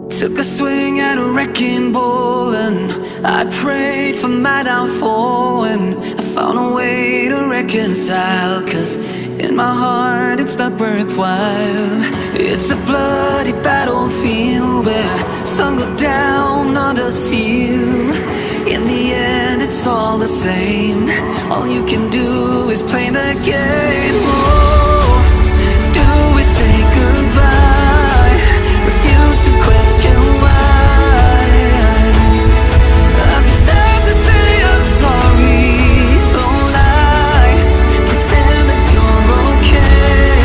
Took a swing at a wrecking ball and I prayed for my downfall, and I found a way to reconcile, 'cause in my heart it's not worthwhile. It's a bloody battlefield where some go down, others heal. In the end it's all the same. All you can do is play the game. Oh, do we say goodbye? Refuse to question why. I'm sad to say I'm sorry, so lie. Pretend that you're okay.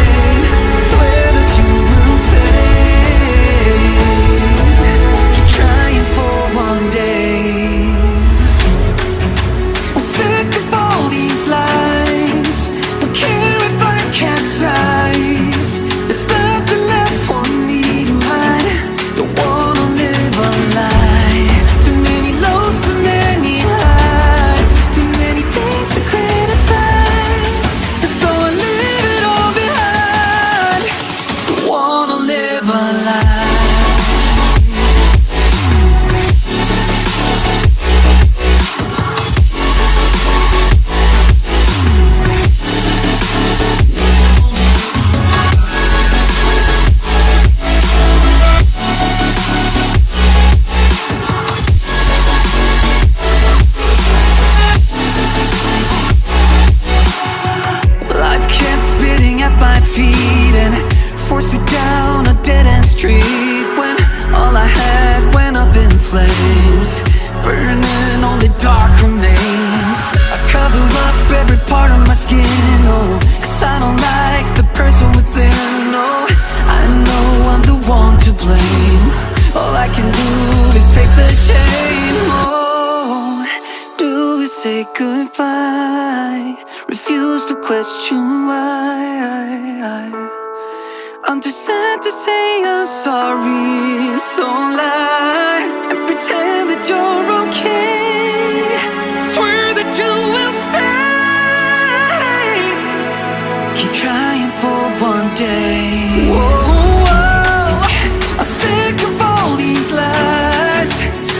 Swear that you will stay. Keep trying for one day. I'm sick of all these lies. Don't care if I capsize. There's nothing left for me to hide. Don't wanna live a lie. Too many lows, too many highs. Too many things to criticize. And so I leave it all behind. Don't wanna live a lie. Life kept spitting at my feet and forced me down a dead-end street, when all I had went up in flames, burning only dark remains. I cover up every part of my skin, oh, 'cause I don't like the person within. Oh, I know I'm the one to blame. All I can do is take the shame. Oh, do we say goodbye? Refuse to question why. I'm too sad to say I'm sorry, so lie and pretend that you're okay. Swear that you will stay. Keep trying for one day. Whoa, I'm sick of all these lies.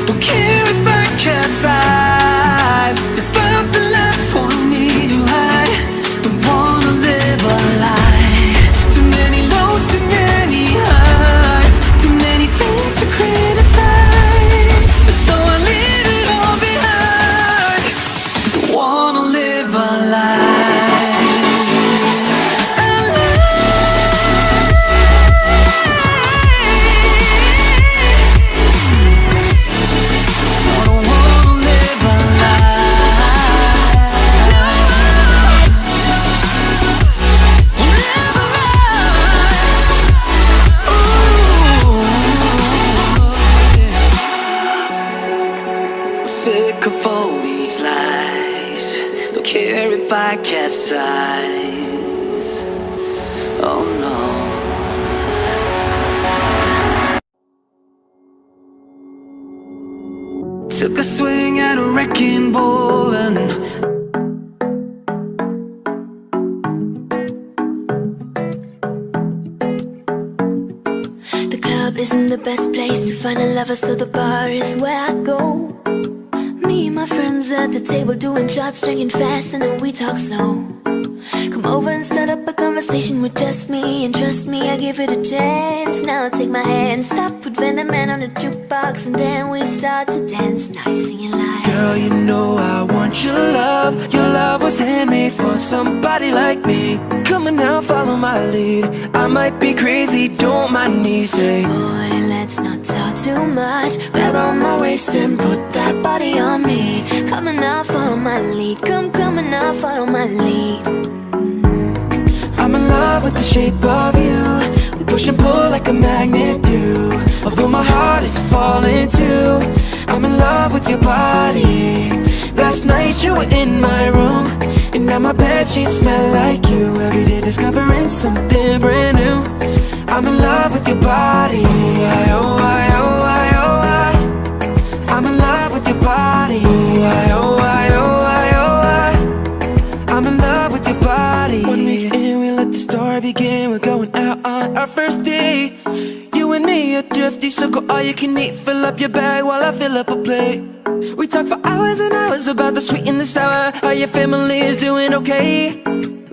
Don't care if I capsize. There's nothing left for me to hide. Don't wanna live a lie. Too many lows, too many highs. Too many things to criticize. So I leave it all behind. Don't wanna live a lie. Sick of all these lies. Don't care if I capsize. Oh no. Took a swing at a wrecking ball and the club isn't the best place to find a lover, so the bar is where I go. Me and my friends at the table doing shots, drinking fast, and then we talk slow. Come over and start up a conversation with just me, and trust me, I give it a chance. Now take my hand, stop, put Van the Man on the jukebox, and then we start to dance. Now you're singing like, girl, you know I want your love. Your love was handmade for somebody like me. Come on now, follow my lead. I might be crazy, don't mind me. Say, boy, let's not talk too much. Grab on my waist and put that body on me. Come on now, follow my lead. Come on now, follow my lead. I'm in love with the shape of you. We push and pull like a magnet do. Although my heart is falling too, I'm in love with your body. Last night you were in my room, and now my bedsheets smell like you. Every day discovering something brand new. I'm in love with your body. I'm in love with your body. I'm in love with your body. 1 week in, we let the story begin. We're going out on our first date. You and me me you're thrifty, so go all you can eat. Fill up your bag while I fill up a plate. We talk for hours and hours about the sweet and the sour. How your family is doing okay.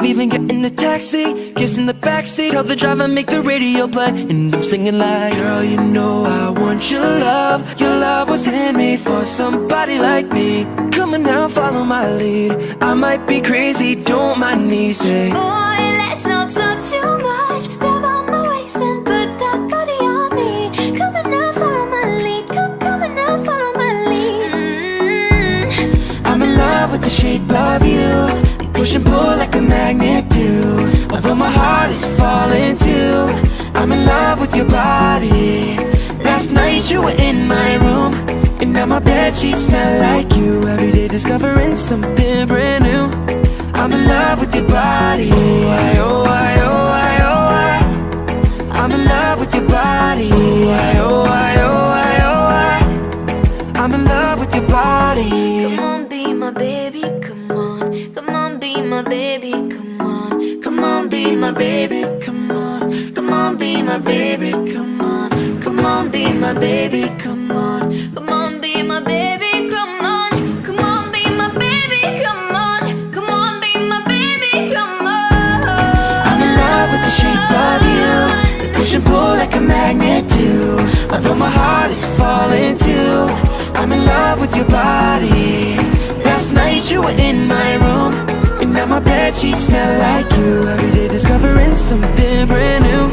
Leaving, get in the taxi, kiss in the backseat. Tell the driver make the radio play, and I'm singing like, girl, you know I want your love. Your love was handmade for somebody like me. Come on now, follow my lead. I might be crazy, don't mind me. Say, boy, let's not talk too much. Grab on my waist and put that body on me. Come on now, follow my lead. Come on now, follow my lead. I'm in love with the shape of you. Push and pull like a magnet do. Although my heart is falling too, I'm in love with your body. Last night you were in my room, and now my bedsheets smell like you. Every day discovering something brand new. I'm in love with your body. Oh, I, I'm in love with your body. Oh, I, I'm in love with your body. Come on, be my baby, come on. Come on, be my baby, come on. Come on, be my baby, come on. Come on, be my baby, come on. Come on, be my baby, come on. Come on, be my baby, come on. Come on, be my baby, come on. Come on, be my baby, come on. I'm in love with the shape of you. We push and pull like a magnet do. Although my heart is falling too, I'm in love with your body. Last night you were in my room, and now my bedsheets smell like you. Every day discovering something brand new.